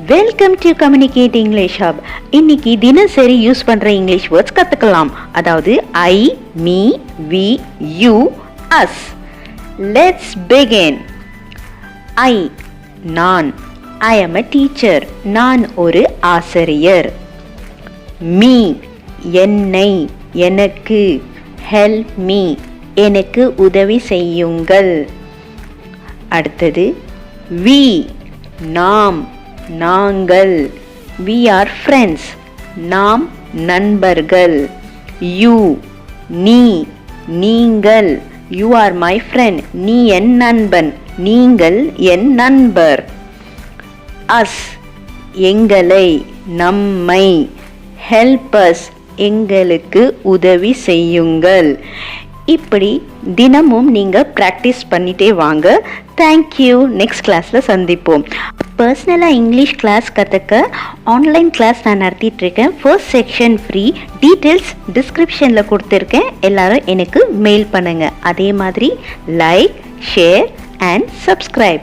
Welcome to communicate English hub. இன்னைக்கு தினசரி use பண்ற இங்கிலீஷ் வேர்ட்ஸ் கத்துக்கலாம். அதாவது I, me, we, you, us. Let's begin. I, நான். I am a teacher. நான் ஒரு ஆசிரியர். மீ, என்னை, எனக்கு. ஹெல்ப் மீ, எனக்கு உதவி செய்யுங்கள். அடுத்தது வி, நாம், நாங்கள். we are friends. நாம் நண்பர்கள். யூ, நீ, நீங்கள். you are my friend. நீ என் நண்பன், நீங்கள் என் நண்பர். us, எங்களை, நம்மை. help us, எங்களுக்கு உதவி செய்யுங்கள். இப்படி தினமும் நீங்கள் ப்ராக்டிஸ் பண்ணிட்டே வாங்க. தேங்க்யூ. நெக்ஸ்ட் கிளாஸில் சந்திப்போம். பர்சனலாக இங்கிலீஷ் கிளாஸ் கற்றுக்க ஆன்லைன் கிளாஸ் நான் நடத்திட்டுருக்கேன். First section free. டீட்டெயில்ஸ் டிஸ்கிரிப்ஷனில் கொடுத்துருக்கேன். எல்லோரும் எனக்கு மெயில் பண்ணுங்கள். அதே மாதிரி லைக், ஷேர் அண்ட் சப்ஸ்கிரைப்.